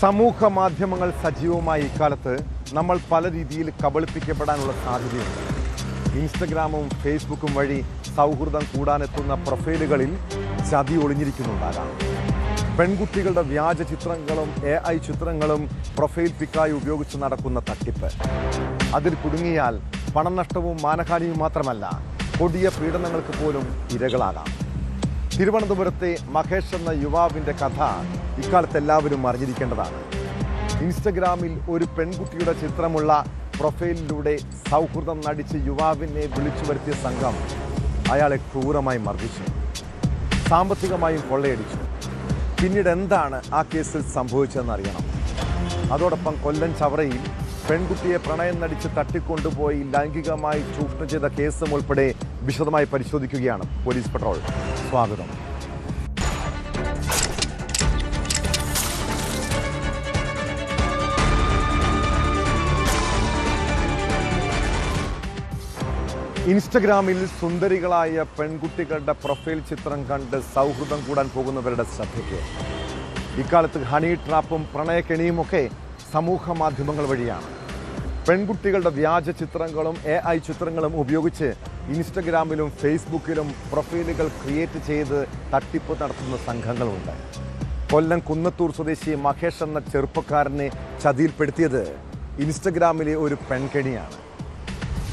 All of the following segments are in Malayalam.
സമൂഹ മാധ്യമങ്ങൾ സജീവമായ ഇക്കാലത്ത് നമ്മൾ പല രീതിയിൽ കബളിപ്പിക്കപ്പെടാനുള്ള സാധ്യതയുണ്ട്. ഇൻസ്റ്റഗ്രാമും ഫേസ്ബുക്കും വഴി സൗഹൃദം കൂടാനെത്തുന്ന പ്രൊഫൈലുകളിൽ ചതി ഒളിഞ്ഞിരിക്കുന്നുണ്ടാകാം. പെൺകുട്ടികളുടെ വ്യാജ ചിത്രങ്ങളും AI ചിത്രങ്ങളും പ്രൊഫൈൽ പിക്കായി ഉപയോഗിച്ച് നടക്കുന്ന തട്ടിപ്പ്. അതിൽ കുടുങ്ങിയാൽ പണം നഷ്ടവും മാനഹാനിയും മാത്രമല്ല, കൊടിയ പീഡനങ്ങൾക്ക് പോലും ഇരകളാകാം. തിരുവനന്തപുരത്തെ മഹേഷ് എന്ന യുവാവിൻ്റെ കഥ ഇക്കാലത്ത് എല്ലാവരും അറിഞ്ഞിരിക്കേണ്ടതാണ്. ഇൻസ്റ്റഗ്രാമിൽ ഒരു പെൺകുട്ടിയുടെ ചിത്രമുള്ള പ്രൊഫൈലിലൂടെ സൗഹൃദം നടിച്ച് യുവാവിനെ വിളിച്ചു വരുത്തിയ സംഘം അയാളെ ക്രൂരമായി മർദ്ദിച്ചു, സാമ്പത്തികമായും കൊള്ളയടിച്ചു. പിന്നീട് എന്താണ് ആ കേസിൽ സംഭവിച്ചതെന്നറിയണം. അതോടൊപ്പം കൊല്ലം ചവറയിൽ പെൺകുട്ടിയെ പ്രണയം നടിച്ച് തട്ടിക്കൊണ്ടുപോയി ലൈംഗികമായി ചൂഷണം ചെയ്ത കേസും ഉൾപ്പെടെ വിശദമായി പരിശോധിക്കുകയാണ് പോലീസ് പട്രോൾ. സ്വാഗതം. ഇൻസ്റ്റഗ്രാമിൽ സുന്ദരികളായ പെൺകുട്ടികളുടെ പ്രൊഫൈൽ ചിത്രം കണ്ട് സൗഹൃദം കൂടാൻ പോകുന്നവരുടെ ശ്രദ്ധയ്ക്ക് ഇക്കാലത്ത് ഹണി ട്രാപ്പും പ്രണയക്കെണിയുമൊക്കെ സമൂഹ മാധ്യമങ്ങൾ വഴിയാണ്. പെൺകുട്ടികളുടെ വ്യാജ ചിത്രങ്ങളും AI ചിത്രങ്ങളും ഉപയോഗിച്ച് ഇൻസ്റ്റഗ്രാമിലും ഫേസ്ബുക്കിലും പ്രൊഫൈലുകൾ ക്രിയേറ്റ് ചെയ്ത് തട്ടിപ്പ് നടത്തുന്ന സംഘങ്ങളുണ്ട്. കൊല്ലം കുന്നത്തൂർ സ്വദേശി മഹേഷ് എന്ന ചെറുപ്പക്കാരനെ ചതിയിൽപ്പെടുത്തിയത് ഇൻസ്റ്റഗ്രാമിലെ ഒരു പെൺകെണിയാണ്.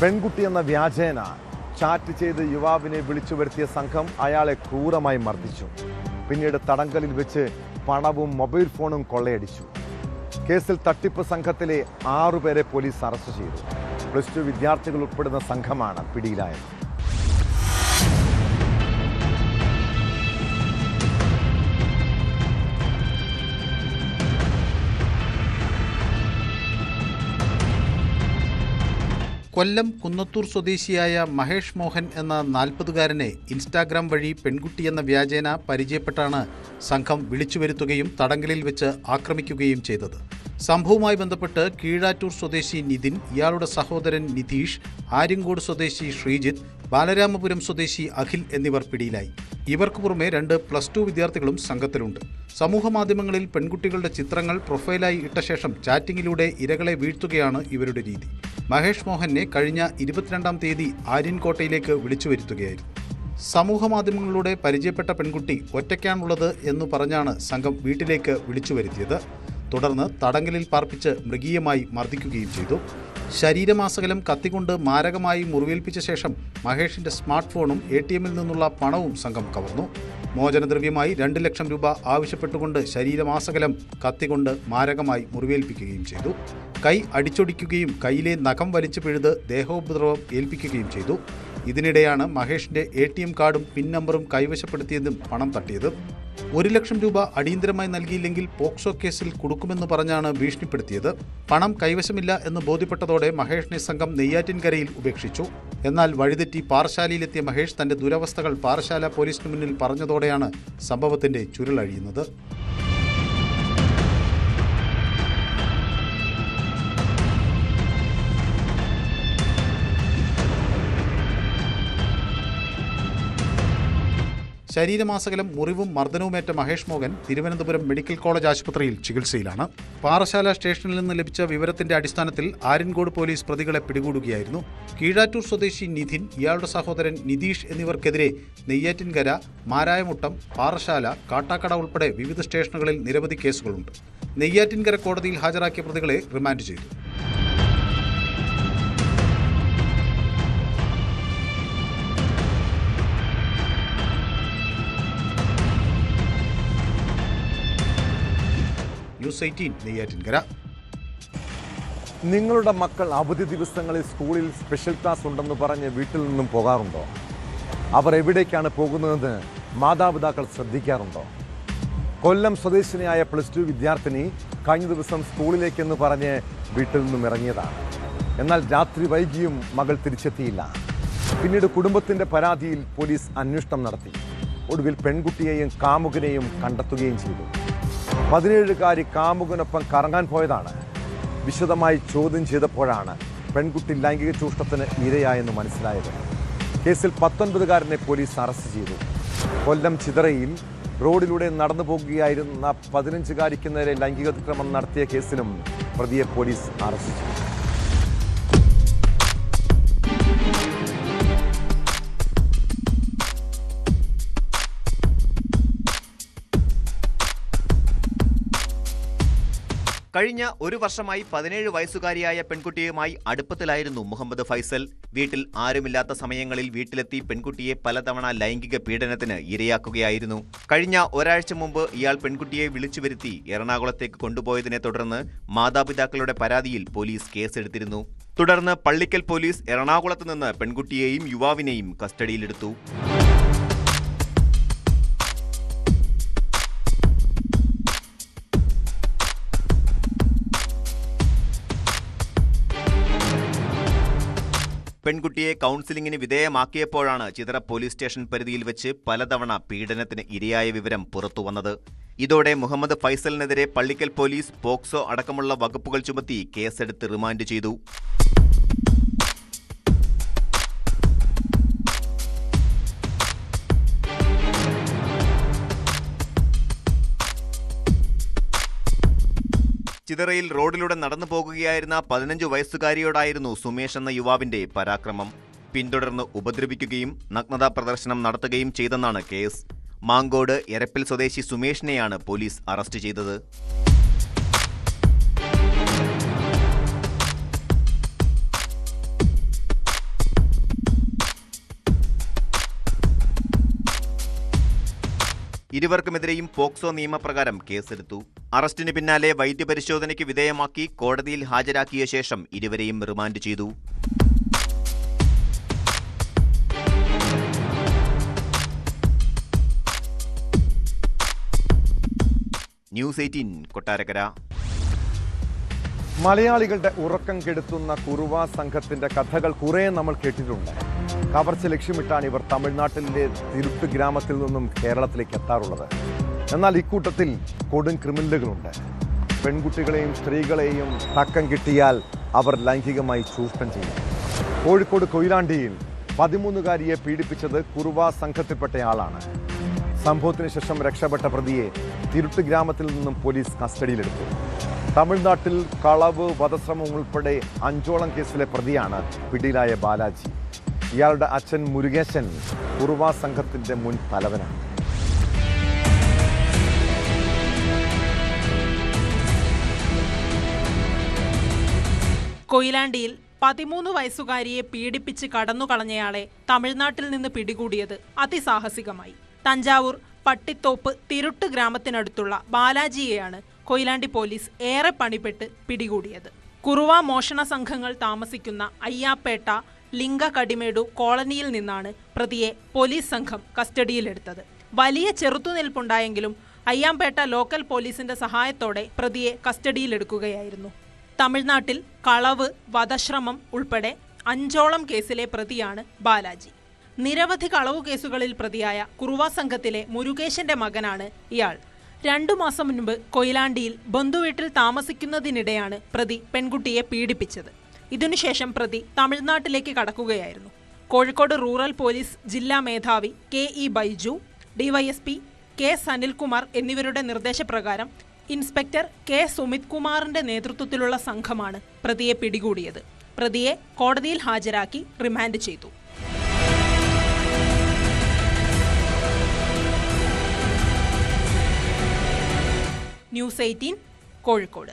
പെൺകുട്ടി എന്ന വ്യാജേന ചാറ്റ് ചെയ്ത് യുവാവിനെ വിളിച്ചു വരുത്തിയ സംഘം അയാളെ ക്രൂരമായി മർദ്ദിച്ചു. പിന്നീട് തടങ്കലിൽ വെച്ച് പണവും മൊബൈൽ ഫോണും കൊള്ളയടിച്ചു. കേസിൽ തട്ടിപ്പ് സംഘത്തിലെ 6 പേരെ പോലീസ് അറസ്റ്റ് ചെയ്തു. +2 വിദ്യാർത്ഥികൾ ഉൾപ്പെടുന്ന സംഘമാണ് പിടിയിലായത്. കൊല്ലം കുന്നത്തൂർ സ്വദേശിയായ മഹേഷ് മോഹൻ എന്ന 40-കാരനെ ഇൻസ്റ്റാഗ്രാം വഴി പെൺകുട്ടിയെന്ന വ്യാജേന പരിചയപ്പെട്ടാണ് സംഘം വിളിച്ചു വരുത്തുകയും തടങ്കലിൽ വെച്ച് ആക്രമിക്കുകയും ചെയ്തത്. സംഭവവുമായി ബന്ധപ്പെട്ട് കീഴാറ്റൂർ സ്വദേശി നിതിൻ, ഇയാളുടെ സഹോദരൻ നിതീഷ്, ആര്യങ്കോട് സ്വദേശി ശ്രീജിത്ത്, ബാലരാമപുരം സ്വദേശി അഖിൽ എന്നിവർ പിടിയിലായി. ഇവർക്ക് പുറമെ 2 +2 വിദ്യാർത്ഥികളും സംഘത്തിലുണ്ട്. സമൂഹമാധ്യമങ്ങളിൽ പെൺകുട്ടികളുടെ ചിത്രങ്ങൾ പ്രൊഫൈലായി ഇട്ട ശേഷം ചാറ്റിങ്ങിലൂടെ ഇരകളെ വീഴ്ത്തുകയാണ് ഇവരുടെ രീതി. മഹേഷ് മോഹനെ കഴിഞ്ഞ 22-ാം തീയതി ആര്യൻകോട്ടയിലേക്ക് വിളിച്ചു വരുത്തുകയായിരുന്നു. സമൂഹമാധ്യമങ്ങളിലൂടെ പരിചയപ്പെട്ട പെൺകുട്ടി ഒറ്റയ്ക്കാണുള്ളത് എന്നു പറഞ്ഞാണ് സംഘം വീട്ടിലേക്ക് വിളിച്ചു വരുത്തിയത്. തുടർന്ന് തടങ്കലിൽ പാർപ്പിച്ച് മൃഗീയമായി മർദ്ദിക്കുകയും ചെയ്തു. ശരീരമാസകലം കത്തിക്കൊണ്ട് മാരകമായി മുറിവേൽപ്പിച്ച ശേഷം മഹേഷിന്റെ സ്മാർട്ട് ഫോണും ATM-ൽ നിന്നുള്ള പണവും സംഘം കവർന്നു. മോചനദ്രവ്യമായി 2 ലക്ഷം രൂപ ആവശ്യപ്പെട്ടുകൊണ്ട് ശരീരമാസകലം കത്തിക്കൊണ്ട് മാരകമായി മുറിവേൽപ്പിക്കുകയും ചെയ്തു. കൈ അടിച്ചൊടിക്കുകയും കൈയിലെ നഖം വലിച്ചു പിഴുത് ദേഹോപദ്രവം ഏൽപ്പിക്കുകയും ചെയ്തു. ഇതിനിടെയാണ് മഹേഷിന്റെ ATM കാർഡും പിൻ നമ്പറും കൈവശപ്പെടുത്തിയതും പണം തട്ടിയത്. 1 ലക്ഷം രൂപ അടിയന്തരമായി നൽകിയില്ലെങ്കിൽ പോക്സോ കേസിൽ കൊടുക്കുമെന്ന് പറഞ്ഞാണ് ഭീഷണിപ്പെടുത്തിയത്. പണം കൈവശമില്ല എന്ന് ബോധ്യപ്പെട്ടതോടെ മഹേഷിനെ സംഘം നെയ്യാറ്റിൻകരയിൽ ഉപേക്ഷിച്ചു. എന്നാൽ വഴിതെറ്റി പാറശാലയിലെത്തിയ മഹേഷ് തന്റെ ദുരവസ്ഥകൾ പാറശാല പോലീസിന് മുന്നിൽ പറഞ്ഞതോടെയാണ് സംഭവത്തിന്റെ ചുരുളഴിയുന്നത്. ശരീരമാസകലം മുറിവും മർദ്ദനവുമേറ്റ മഹേഷ് മോഹൻ തിരുവനന്തപുരം മെഡിക്കൽ കോളേജ് ആശുപത്രിയിൽ ചികിത്സയിലാണ്. പാറശാല സ്റ്റേഷനിൽ നിന്ന് ലഭിച്ച വിവരത്തിന്റെ അടിസ്ഥാനത്തിൽ ആര്യൻകോട് പോലീസ് പ്രതികളെ പിടികൂടുകയായിരുന്നു. കീഴാറ്റൂർ സ്വദേശി നിതിൻ, ഇയാളുടെ സഹോദരൻ നിതീഷ് എന്നിവർക്കെതിരെ നെയ്യാറ്റിൻകര, മാരായമുട്ടം, പാറശാല, കാട്ടാക്കട ഉൾപ്പെടെ വിവിധ സ്റ്റേഷനുകളിൽ നിരവധി കേസുകളുണ്ട്. നെയ്യാറ്റിൻകര കോടതിയിൽ ഹാജരാക്കിയ പ്രതികളെ റിമാൻഡ് ചെയ്തു. ന്യൂസ് 18 നെയ്യാറ്റിൻകര. നിങ്ങളുടെ മക്കൾ അവധി ദിവസങ്ങളിൽ സ്കൂളിൽ സ്പെഷ്യൽ ക്ലാസ് ഉണ്ടെന്ന് പറഞ്ഞ് വീട്ടിൽ നിന്നും പോകാറുണ്ടോ? അവർ എവിടേക്കാണ് പോകുന്നതെന്ന് മാതാപിതാക്കൾ ശ്രദ്ധിക്കാറുണ്ടോ? കൊല്ലം സ്വദേശിനിയായ +2 വിദ്യാർത്ഥിനി കഴിഞ്ഞ ദിവസം സ്കൂളിലേക്കെന്ന് പറഞ്ഞ് വീട്ടിൽ നിന്നും ഇറങ്ങിയതാണ്. എന്നാൽ രാത്രി വൈകിയും മകൾ തിരിച്ചെത്തിയില്ല. പിന്നീട് കുടുംബത്തിൻ്റെ പരാതിയിൽ പോലീസ് അന്വേഷണം നടത്തി. ഒടുവിൽ പെൺകുട്ടിയെയും കാമുകനെയും കണ്ടെത്തുകയും ചെയ്തു. 17-കാരി കാമുകനൊപ്പം കറങ്ങാൻ പോയതാണ്. വിശദമായി ചോദ്യം ചെയ്തപ്പോഴാണ് പെൺകുട്ടി ലൈംഗിക ചൂഷണത്തിന് ഇരയായെന്ന് മനസ്സിലായത്. കേസിൽ 19-കാരനെ പോലീസ് അറസ്റ്റ് ചെയ്തു. കൊല്ലം ചിതറയിൽ റോഡിലൂടെ നടന്നു പോകുകയായിരുന്ന 15-കാരിക്ക് നേരെ ലൈംഗികാതിക്രമം നടത്തിയ കേസിലും പ്രതിയെ പോലീസ് അറസ്റ്റ് ചെയ്തു. കഴിഞ്ഞ ഒരു വർഷമായി 17 വയസ്സുകാരിയായ പെൺകുട്ടിയുമായി അടുപ്പത്തിലായിരുന്നു മുഹമ്മദ് ഫൈസൽ. വീട്ടിൽ ആരുമില്ലാത്ത സമയങ്ങളിൽ വീട്ടിലെത്തി പെൺകുട്ടിയെ പലതവണ ലൈംഗിക പീഡനത്തിന് ഇരയാക്കുകയായിരുന്നു. കഴിഞ്ഞ ഒരാഴ്ച മുമ്പ് ഇയാൾ പെൺകുട്ടിയെ വിളിച്ചു വരുത്തി എറണാകുളത്തേക്ക് കൊണ്ടുപോയതിനെ തുടർന്ന് മാതാപിതാക്കളുടെ പരാതിയിൽ പോലീസ് കേസെടുത്തിരുന്നു. തുടർന്ന് പള്ളിക്കൽ പോലീസ് എറണാകുളത്ത് നിന്ന് പെൺകുട്ടിയെയും യുവാവിനെയും കസ്റ്റഡിയിലെടുത്തു. പെൺകുട്ടിയെ കൗൺസിലിംഗിന് വിധേയമാക്കിയപ്പോഴാണ് ചിതറ പോലീസ് സ്റ്റേഷൻ പരിധിയിൽ വെച്ച് പലതവണ പീഡനത്തിന് ഇരയായ വിവരം പുറത്തുവന്നത്. ഇതോടെ മുഹമ്മദ് ഫൈസലിനെതിരെ പള്ളിക്കൽ പോലീസ് പോക്സോ അടക്കമുള്ള വകുപ്പുകൾ ചുമത്തി കേസെടുത്ത് റിമാൻഡ് ചെയ്തു. ചിതറയിൽ റോഡിലൂടെ നടന്നു പോകുകയായിരുന്ന 15 വയസ്സുകാരിയോടായിരുന്നു സുമേഷ് എന്ന യുവാവിന്റെ പരാക്രമം. പിന്തുടർന്ന് ഉപദ്രവിക്കുകയും നഗ്നതാ പ്രദർശനം നടത്തുകയും ചെയ്തെന്നാണ് കേസ്. മാങ്കോട് എരപ്പിൽ സ്വദേശി സുമേഷിനെയാണ് പോലീസ് അറസ്റ്റ് ചെയ്തത്. ഇരുവർക്കുമെതിരെയും പോക്സോ നിയമപ്രകാരം കേസെടുത്തു. അറസ്റ്റിന് പിന്നാലെ വൈദ്യപരിശോധനയ്ക്ക് വിധേയമാക്കി കോടതിയിൽ ഹാജരാക്കിയ ശേഷം ഇരുവരെയും റിമാൻഡ് ചെയ്തു. ന്യൂസ് 18 കൊട്ടാരക്കര. മലയാളികളുടെ ഉറക്കം കെടുത്തുന്ന കുറുവ സംഘത്തിന്റെ കഥകൾ കുറേ നമ്മൾ കേട്ടിട്ടുണ്ട്. കവർച്ച ലക്ഷ്യമിട്ടാണ് ഇവർ തമിഴ്നാട്ടിലെ തിരുട്ട് ഗ്രാമത്തിൽ നിന്നും കേരളത്തിലേക്ക് എത്താറുള്ളത്. എന്നാൽ ഇക്കൂട്ടത്തിൽ കൊടും ക്രിമിനലുകളുണ്ട്. പെൺകുട്ടികളെയും സ്ത്രീകളെയും തക്കം കിട്ടിയാൽ അവർ ലൈംഗികമായി ചൂഷണം ചെയ്യും. കോഴിക്കോട് കൊയിലാണ്ടിയിൽ 13-കാരിയെ പീഡിപ്പിച്ചത് കുറുവ സംഘത്തിൽപ്പെട്ടയാളാണ്. സംഭവത്തിന് ശേഷം രക്ഷപ്പെട്ട പ്രതിയെ തിരുട്ട് ഗ്രാമത്തിൽ നിന്നും പോലീസ് കസ്റ്റഡിയിലെടുത്തു. തമിഴ്നാട്ടിൽ കളവ്, വധശ്രമം ഉൾപ്പെടെ 5ഓളം കേസിലെ പ്രതിയാണ് പിടിയിലായ ബാലാജി. ഇയാളുടെ അച്ഛൻ മുരുകേശൻ കുറുവ സംഘത്തിന്റെ മുൻ തലവനാണ്. കൊയിലാണ്ടിയിൽ 13 വയസ്സുകാരിയെ പീഡിപ്പിച്ച് കടന്നുകളഞ്ഞയാളെ തമിഴ്നാട്ടിൽ നിന്ന് പിടികൂടിയത് അതിസാഹസികമായി. തഞ്ചാവൂർ പട്ടിത്തോപ്പ് തിരുട്ട് ഗ്രാമത്തിനടുത്തുള്ള ബാലാജിയെയാണ് കൊയിലാണ്ടി പോലീസ് ഏറെ പണിപ്പെട്ട് പിടികൂടിയത്. കുറുവ മോഷണ സംഘങ്ങൾ താമസിക്കുന്ന അയ്യാപ്പേട്ട ലിംഗകടിമേടു കോളനിയിൽ നിന്നാണ് പ്രതിയെ പോലീസ് സംഘം കസ്റ്റഡിയിലെടുത്തത്. വലിയ ചെറുത്തുനിൽപ്പുണ്ടായെങ്കിലും അയ്യാമ്പേട്ട ലോക്കൽ പോലീസിന്റെ സഹായത്തോടെ പ്രതിയെ കസ്റ്റഡിയിലെടുക്കുകയായിരുന്നു. തമിഴ്നാട്ടിൽ കളവ്, വധശ്രമം ഉൾപ്പെടെ 5ഓളം കേസിലെ പ്രതിയാണ് ബാലാജി. നിരവധി കളവു കേസുകളിൽ പ്രതിയായ കുറുവ സംഘത്തിലെ മുരുകേശന്റെ മകനാണ് ഇയാൾ. 2 മാസം മുൻപ് കൊയിലാണ്ടിയിൽ ബന്ധുവീട്ടിൽ താമസിക്കുന്നതിനിടെയാണ് പ്രതി പെൺകുട്ടിയെ പീഡിപ്പിച്ചത്. ഇതിനുശേഷം പ്രതി തമിഴ്നാട്ടിലേക്ക് കടക്കുകയായിരുന്നു. കോഴിക്കോട് റൂറൽ പോലീസ് ജില്ലാ മേധാവി KE Baiju, DYSP K Sanilkumar എന്നിവരുടെ നിർദ്ദേശപ്രകാരം ഇൻസ്പെക്ടർ K സുമിത് കുമാറിന്റെ നേതൃത്വത്തിലുള്ള സംഘമാണ് പ്രതിയെ പിടികൂടിയത്. പ്രതിയെ കോടതിയിൽ ഹാജരാക്കി റിമാൻഡ് ചെയ്തു. ന്യൂസ് 18 കോഴിക്കോട്.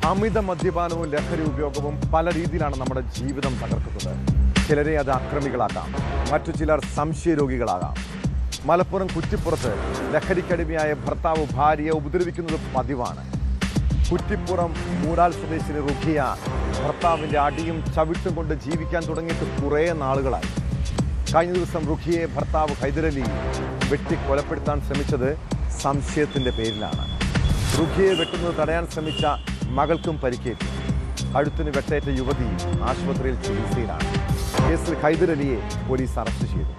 അമിത മദ്യപാനവും ലഹരി ഉപയോഗവും പല രീതിയിലാണ് നമ്മുടെ ജീവിതം തകർക്കുന്നത്. ചിലരെ അത് അക്രമികളാക്കാം, മറ്റു ചിലർ സംശയരോഗികളാകാം. മലപ്പുറം കുറ്റിപ്പുറത്ത് ലഹരിക്കടിമയായ ഭർത്താവ് ഭാര്യയെ ഉപദ്രവിക്കുന്നത് പതിവാണ്. കുറ്റിപ്പുറം മൂടാൽ സ്വദേശിനി റുഖിയ ഭർത്താവിൻ്റെ അടിയും ചവിട്ടും കൊണ്ട് ജീവിക്കാൻ തുടങ്ങിയിട്ട് കുറേ നാളുകളായി. കഴിഞ്ഞ ദിവസം റുഖിയെ ഭർത്താവ് ഹൈദരലി വെട്ടി കൊലപ്പെടുത്താൻ ശ്രമിച്ചത് സംശയത്തിൻ്റെ പേരിലാണ്. റുഖിയെ വെട്ടുന്നത് തടയാൻ ശ്രമിച്ച മകൾക്കും പരിക്കേറ്റു. കഴുത്തിന് വെട്ടേറ്റ യുവതി ആശുപത്രിയിൽ ചികിത്സയിലാണ്. കേസിൽ ഹൈദരലിയെ പോലീസ് അറസ്റ്റ് ചെയ്തു.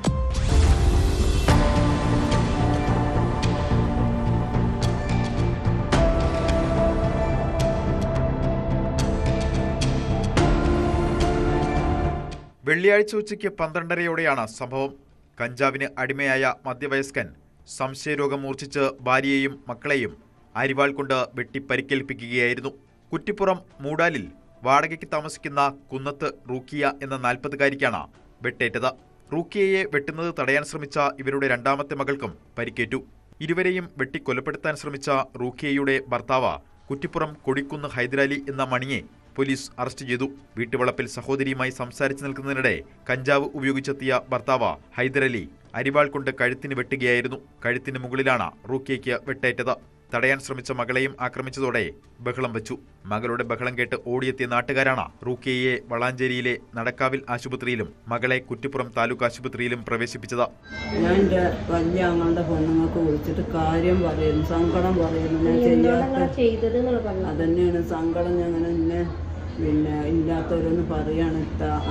വെള്ളിയാഴ്ച ഉച്ചയ്ക്ക് 12:30യോടെയാണ് സംഭവം. കഞ്ചാവിന് അടിമയായ മധ്യവയസ്കൻ സംശയരോഗം മൂർച്ഛിച്ച് ഭാര്യയെയും മക്കളെയും അരിവാൾ കൊണ്ട് വെട്ടി പരിക്കേൽപ്പിക്കുകയായിരുന്നു. കുറ്റിപ്പുറം മൂടാലിൽ വാടകയ്ക്ക് താമസിക്കുന്ന കുന്നത്ത് റൂക്കിയ എന്ന 40-കാരിക്കാണ് വെട്ടേറ്റത്. റൂക്കിയയെ വെട്ടുന്നത് തടയാൻ ശ്രമിച്ച ഇവരുടെ രണ്ടാമത്തെ മകൾക്കും പരിക്കേറ്റു. ഇരുവരെയും വെട്ടിക്കൊലപ്പെടുത്താൻ ശ്രമിച്ച റൂക്കിയയുടെ ഭർത്താവ് കുറ്റിപ്പുറം കൊടിക്കുന്ന് ഹൈദരാലി എന്ന മണിയെ പോലീസ് അറസ്റ്റ് ചെയ്തു. വീട്ടുവളപ്പിൽ സഹോദരിയുമായി സംസാരിച്ചു നിൽക്കുന്നതിനിടെ കഞ്ചാവ് ഉപയോഗിച്ചെത്തിയ ഭർത്താവ് ഹൈദരലി അരിവാൾ കൊണ്ട് കഴുത്തിന് വെട്ടുകയായിരുന്നു. കഴുത്തിന് മുകളിലാണ് റൂക്കിയയ്ക്ക് വെട്ടേറ്റത്. തടയാൻ ശ്രമിച്ച മകളെയും ആക്രമിച്ചതോടെ ബഹളം വെച്ചു. മകളുടെ ബഹളം കേട്ട് ഓടിയെത്തിയ നാട്ടുകാരാണ് റൂക്കിയയെ വളാഞ്ചേരിയിലെ നടക്കാവിൽ ആശുപത്രിയിലും മകളെ കുറ്റിപ്പുറം താലൂക്ക് ആശുപത്രിയിലും പ്രവേശിപ്പിച്ചത്. ഞാൻ എൻ്റെ വലിയ അങ്ങളുടെ പെണ്ണുങ്ങൾക്ക് വിളിച്ചിട്ട് കാര്യം പറയുന്നു, സങ്കടം പറയുന്നു. അതന്നെയാണ് സങ്കടം. ഞങ്ങനെ പിന്നെ ഇല്ലാത്തവരൊന്ന് പറയാണ്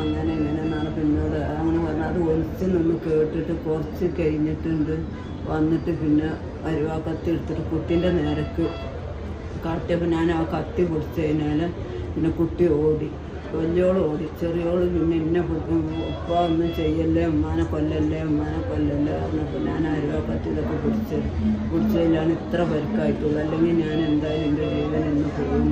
അങ്ങനെ എങ്ങനെയെന്നാണ് പിന്നോട് അങ്ങനെ പറഞ്ഞാൽ അത് ഒളിച്ച് നിന്ന് കേട്ടിട്ട് കുറച്ച് കഴിഞ്ഞിട്ടുണ്ട്. വന്നിട്ട് പിന്നെ അരുവാ കത്തി എടുത്തിട്ട് കുട്ടീൻ്റെ നേരക്ക് കാട്ടിയപ്പോൾ ഞാൻ ആ കത്തി പിടിച്ച് കഴിഞ്ഞാൽ പിന്നെ കുട്ടി ഓടി. വലിയോള് ഓടി, ചെറിയോള് പിന്നെ എന്നെ ഉപ്പ ഒന്നും ചെയ്യല്ലേ, ഉമ്മാനെ കൊല്ലല്ലേ പറഞ്ഞപ്പോൾ ഞാൻ അരുവാ കത്തി ഇതൊക്കെ പിടിച്ചതിലാണ് ഇത്ര പരിക്കായിട്ടുള്ളൂ. അല്ലെങ്കിൽ ഞാൻ എന്തായാലും എൻ്റെ ജീവൻ എന്ന് പോകും.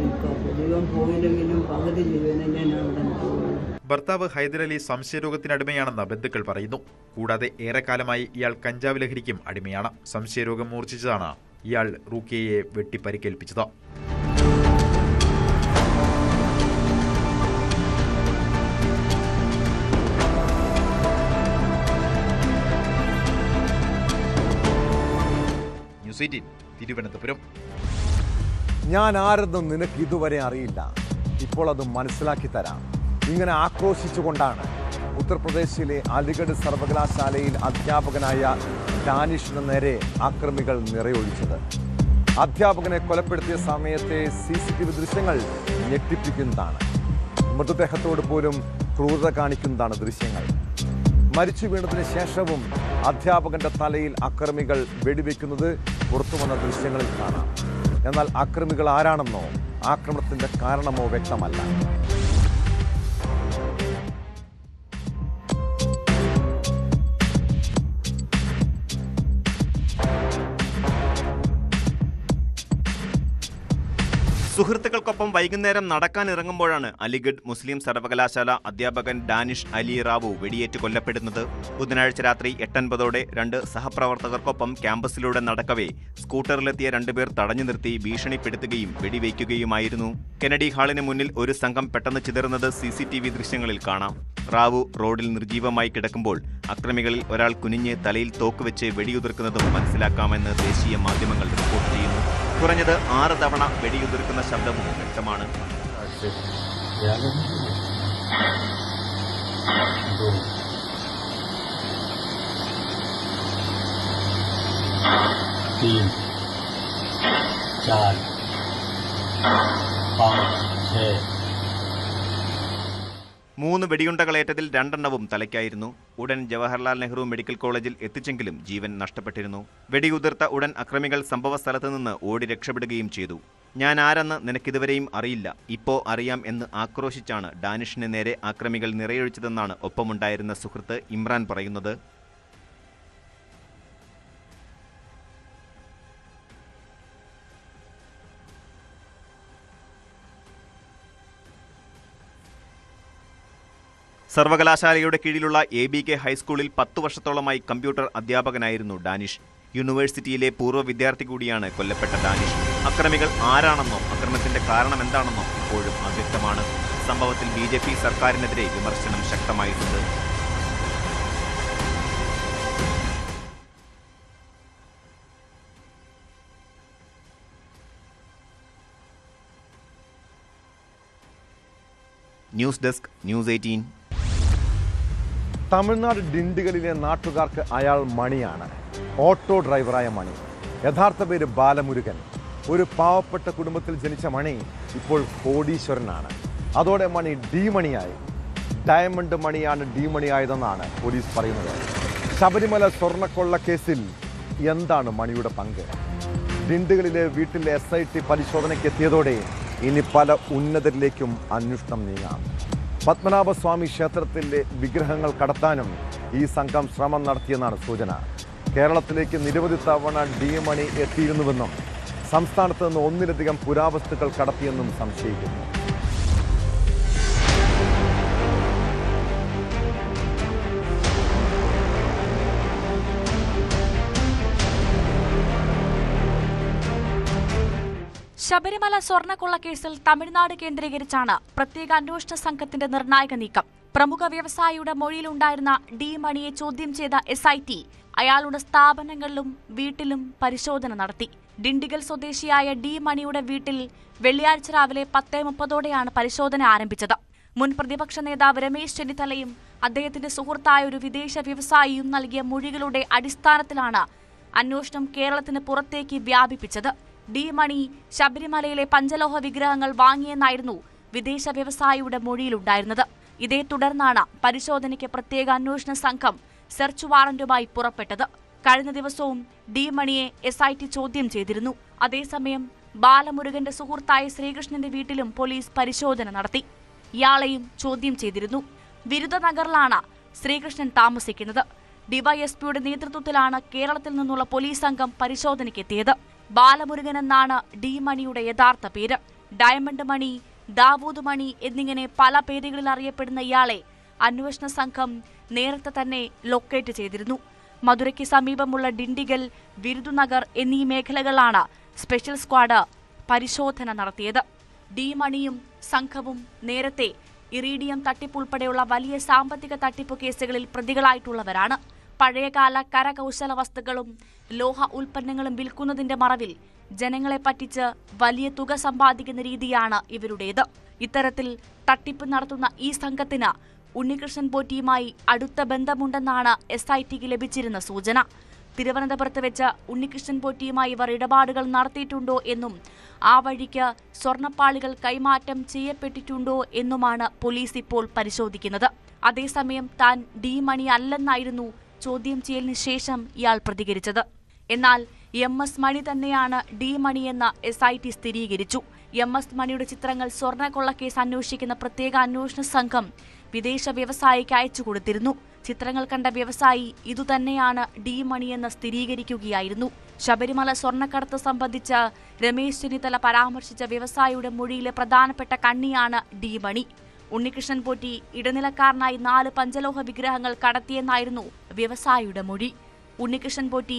ജീവൻ പോയില്ലെങ്കിലും പകുതി ജീവനല്ലേ ഞാൻ അവിടെ പോകുന്നു. ഭർത്താവ് ഹൈദരലി സംശയരോഗത്തിനടിമയാണെന്ന് ബന്ധുക്കൾ പറയുന്നു. കൂടാതെ ഏറെക്കാലമായി ഇയാൾ കഞ്ചാവ് ലഹരിക്കും അടിമയാണ്. സംശയരോഗം മൂർച്ഛിച്ചതാണ് ഇയാൾ റൂക്കിയയെ വെട്ടി പരിക്കേൽപ്പിച്ചത്. ന്യൂസ് 18 തിരുവനന്തപുരം. ഞാൻ ആരെന്നും നിനക്ക് ഇതുവരെ അറിയില്ല, ഇപ്പോൾ അത് മനസ്സിലാക്കി തരാം. ഇങ്ങനെ ആക്രോശിച്ചുകൊണ്ടാണ് ഉത്തർപ്രദേശിലെ അലിഗഡ് സർവകലാശാലയിൽ അധ്യാപകനായ ഡാനിഷിന് നേരെ ആക്രമികൾ നിറയൊഴിച്ചത്. അധ്യാപകനെ കൊലപ്പെടുത്തിയ സമയത്തെ CCTV ദൃശ്യങ്ങൾ ഞെട്ടിപ്പിക്കുന്നതാണ്. മൃതദേഹത്തോട് പോലും ക്രൂരത കാണിക്കുന്നതാണ് ദൃശ്യങ്ങൾ. മരിച്ചു വീണതിന് ശേഷവും അധ്യാപകന്റെ തലയിൽ അക്രമികൾ വെടിവെക്കുന്നത് പുറത്തുവന്ന ദൃശ്യങ്ങളിൽ കാണാം. എന്നാൽ അക്രമികൾ ആരാണെന്നോ ആക്രമണത്തിന്റെ കാരണമോ വ്യക്തമല്ല. സുഹൃത്തുക്കൾക്കൊപ്പം വൈകുന്നേരം നടക്കാനിറങ്ങുമ്പോഴാണ് അലിഗഡ് മുസ്ലിം സർവകലാശാല അധ്യാപകൻ ഡാനിഷ് അലി റാവു വെടിയേറ്റ് കൊല്ലപ്പെടുന്നത്. ബുധനാഴ്ച രാത്രി 8:50ഓടെ 2 സഹപ്രവർത്തകർക്കൊപ്പം ക്യാമ്പസിലൂടെ നടക്കവേ സ്കൂട്ടറിലെത്തിയ 2 പേർ തടഞ്ഞു നിർത്തി ഭീഷണിപ്പെടുത്തുകയും വെടിവയ്ക്കുകയുമായിരുന്നു. കെനഡി ഹാളിന് മുന്നിൽ ഒരു സംഘം പെട്ടെന്ന് ചിതറുന്നത് CCTV ദൃശ്യങ്ങളിൽ കാണാം. റാവു റോഡിൽ നിർജീവമായി കിടക്കുമ്പോൾ അക്രമികളിൽ ഒരാൾ കുനിഞ്ഞ് തലയിൽ തോക്കുവെച്ച് വെടിയുതിർക്കുന്നതും മനസ്സിലാക്കാമെന്ന് ദേശീയ മാധ്യമങ്ങൾ റിപ്പോർട്ട് ചെയ്യുന്നു. കുറഞ്ഞത് 6 തവണ വെടിയുതിർക്കുന്ന ശബ്ദവും വ്യക്തമാണ്. മൂന്ന് വെടിയുണ്ടകളേറ്റതിൽ 2 എണ്ണവും തലയ്ക്കായിരുന്നു. ഉടൻ ജവഹർലാൽ നെഹ്റു മെഡിക്കൽ കോളേജിൽ എത്തിച്ചെങ്കിലും ജീവൻ നഷ്ടപ്പെട്ടിരുന്നു. വെടിയുതിർത്ത ഉടൻ അക്രമികൾ സംഭവസ്ഥലത്ത് നിന്ന് ഓടി രക്ഷപ്പെടുകയും ചെയ്തു. ഞാൻ ആരെന്ന് നിനക്കിതുവരെയും അറിയില്ല, ഇപ്പോ അറിയാം എന്ന് ആക്രോശിച്ചാണ് ഡാനിഷിന് നേരെ ആക്രമികൾ നിറയൊഴിച്ചതെന്നാണ് ഒപ്പമുണ്ടായിരുന്ന സുഹൃത്ത് ഇമ്രാൻ പറയുന്നത്. സർവകലാശാലയുടെ കീഴിലുള്ള ABK ഹൈസ്കൂളിൽ 10 വർഷത്തോളമായി കമ്പ്യൂട്ടർ അധ്യാപകനായിരുന്നു ഡാനിഷ്. യൂണിവേഴ്സിറ്റിയിലെ പൂർവ്വ വിദ്യാർത്ഥി കൂടിയാണ് കൊല്ലപ്പെട്ട ഡാനിഷ്. അക്രമികൾ ആരാണെന്നോ അക്രമത്തിന്റെ കാരണം എന്താണെന്നോ ഇപ്പോഴും അവ്യക്തമാണ്. സംഭവത്തിൽ BJP സർക്കാരിനെതിരെ വിമർശനം ശക്തമായിട്ടുണ്ട്. News desk, news 18. തമിഴ്നാട് ഡിണ്ടിഗലിലെ നാട്ടുകാർക്ക് അയാൾ മണിയാണ്. ഓട്ടോ ഡ്രൈവറായ മണി. യഥാർത്ഥ പേര് ബാലമുരുകൻ. ഒരു പാവപ്പെട്ട കുടുംബത്തിൽ ജനിച്ച മണി ഇപ്പോൾ കോടീശ്വരനാണ്. അതോടെ മണി ഡി മണിയായി. ഡയമണ്ട് മണിയാണ് ഡി മണിയായതെന്നാണ് പോലീസ് പറയുന്നത്. ശബരിമല സ്വർണ്ണക്കൊള്ള കേസിൽ എന്താണ് മണിയുടെ പങ്ക്? ഡിണ്ടിഗലിലെ വീട്ടിലെ SIT പരിശോധനയ്ക്ക് എത്തിയതോടെ ഇനി പല ഉന്നതരിലേക്കും അന്വേഷണം നീങ്ങാം. പത്മനാഭസ്വാമി ക്ഷേത്രത്തിലെ വിഗ്രഹങ്ങൾ കടത്താനും ഈ സംഘം ശ്രമം നടത്തിയെന്നാണ് സൂചന. കേരളത്തിലേക്ക് നിരവധി തവണ ഡി മണി എത്തിയിരുന്നുവെന്നും സംസ്ഥാനത്ത് നിന്ന് ഒന്നിലധികം പുരാവസ്തുക്കൾ കടത്തിയെന്നും സംശയിക്കുന്നു. ശബരിമല സ്വർണ്ണക്കൊള്ളക്കേസിൽ തമിഴ്നാട് കേന്ദ്രീകരിച്ചാണ് പ്രത്യേക അന്വേഷണ സംഘത്തിന്റെ നിർണായക നീക്കം. പ്രമുഖ വ്യവസായിയുടെ മൊഴിയിലുണ്ടായിരുന്ന ഡി മണിയെ ചോദ്യം ചെയ്ത SIT അയാളുടെ സ്ഥാപനങ്ങളിലും വീട്ടിലും പരിശോധന നടത്തി. ഡിണ്ടിഗൽ സ്വദേശിയായ ഡി മണിയുടെ വീട്ടിൽ വെള്ളിയാഴ്ച രാവിലെ 10:30 പരിശോധന ആരംഭിച്ചത്. മുൻ പ്രതിപക്ഷ നേതാവ് രമേശ് ചെന്നിത്തലയും അദ്ദേഹത്തിന്റെ സുഹൃത്തായ ഒരു വിദേശ വ്യവസായിയും നൽകിയ മൊഴികളുടെ അടിസ്ഥാനത്തിലാണ് അന്വേഷണം കേരളത്തിന് പുറത്തേക്ക് വ്യാപിപ്പിച്ചത്. ഡി മണി ശബരിമലയിലെ പഞ്ചലോഹ വിഗ്രഹങ്ങൾ വാങ്ങിയെന്നായിരുന്നു വിദേശ വ്യവസായിയുടെ മൊഴിയിലുണ്ടായിരുന്നത്. ഇതേ തുടർന്നാണ് പരിശോധനയ്ക്ക് പ്രത്യേക അന്വേഷണ സംഘം സെർച്ച് വാറന്റുമായി പുറപ്പെട്ടത്. കഴിഞ്ഞ ദിവസവും ഡി മണിയെ SIT ചോദ്യം ചെയ്തിരുന്നു. അതേസമയം ബാലമുരുകന്റെ സുഹൃത്തായ ശ്രീകൃഷ്ണന്റെ വീട്ടിലും പോലീസ് പരിശോധന നടത്തി. ഇയാളെയും ചോദ്യം ചെയ്തിരുന്നു. വിരുദനഗറിലാണ് ശ്രീകൃഷ്ണൻ താമസിക്കുന്നത്. ഡിവൈഎസ്പിയുടെ നേതൃത്വത്തിലാണ് കേരളത്തിൽ നിന്നുള്ള പോലീസ് സംഘം പരിശോധനയ്ക്കെത്തിയത്. ബാലമുരുകൻ എന്നാണ് ഡി മണിയുടെ യഥാർത്ഥ പേര്. ഡയമണ്ട് മണി, ദാവൂദ് മണി എന്നിങ്ങനെ പല പേരുകളിൽ അറിയപ്പെടുന്ന ഇയാളെ അന്വേഷണ സംഘം നേരത്തെ തന്നെ ലൊക്കേറ്റ് ചെയ്തിരുന്നു. മധുരയ്ക്ക് സമീപമുള്ള ഡിണ്ടിഗൽ, വിരുദുനഗർ എന്നീ മേഖലകളിലാണ് സ്പെഷ്യൽ സ്ക്വാഡ് പരിശോധന നടത്തിയത്. ഡി മണിയും സംഘവും നേരത്തെ ഇറീഡിയം തട്ടിപ്പുൾപ്പെടെയുള്ള വലിയ സാമ്പത്തിക തട്ടിപ്പ് കേസുകളിൽ പ്രതികളായിട്ടുള്ളവരാണ്. പഴയകാല കരകൗശല വസ്തുക്കളും ലോഹ ഉൽപ്പന്നങ്ങളും വിൽക്കുന്നതിന്റെ മറവിൽ ജനങ്ങളെ പറ്റിച്ച് വലിയ തുക സമ്പാദിക്കുന്ന രീതിയാണ് ഇവരുടേത്. ഇത്തരത്തിൽ തട്ടിപ്പ് നടത്തുന്ന ഈ സംഘത്തിന് ഉണ്ണികൃഷ്ണൻ പോറ്റിയുമായി അടുത്ത ബന്ധമുണ്ടെന്നാണ് SITക്ക് ലഭിച്ചിരുന്ന സൂചന. തിരുവനന്തപുരത്ത് വെച്ച് ഉണ്ണികൃഷ്ണൻ പോറ്റിയുമായി ഇവർ ഇടപാടുകൾ നടത്തിയിട്ടുണ്ടോ എന്നും ആ വഴിക്ക് സ്വർണ്ണപ്പാളികൾ കൈമാറ്റം ചെയ്യപ്പെട്ടിട്ടുണ്ടോ എന്നുമാണ് പോലീസ് ഇപ്പോൾ പരിശോധിക്കുന്നത്. അതേസമയം താൻ ഡി മണി അല്ലെന്നായിരുന്നു ചോദ്യം ചെയ്യലിന് ശേഷം ഇയാൾ പ്രതികരിച്ചത്. എന്നാൽ MS മണി തന്നെയാണ് ഡി മണിയെന്ന് SIT സ്ഥിരീകരിച്ചു. MS മണിയുടെ ചിത്രങ്ങൾ സ്വർണ്ണക്കൊള്ളക്കേസ് അന്വേഷിക്കുന്ന പ്രത്യേക അന്വേഷണ സംഘം വിദേശ വ്യവസായിക്ക് അയച്ചു കൊടുത്തിരുന്നു. ചിത്രങ്ങൾ കണ്ട വ്യവസായി ഇതുതന്നെയാണ് ഡി മണിയെന്ന് സ്ഥിരീകരിക്കുകയായിരുന്നു. ശബരിമല സ്വർണ്ണക്കടത്ത് സംബന്ധിച്ച് രമേശ് ചെന്നിത്തല പരാമർശിച്ച വ്യവസായിയുടെ മൊഴിയിലെ പ്രധാനപ്പെട്ട കണ്ണിയാണ് ഡി മണി. ഉണ്ണികൃഷ്ണൻ പോറ്റി ഇടനിലക്കാരനായി 4 പഞ്ചലോഹ വിഗ്രഹങ്ങൾ കടത്തിയെന്നായിരുന്നു വ്യവസായിയുടെ മൊഴി. ഉണ്ണികൃഷ്ണൻ പോറ്റി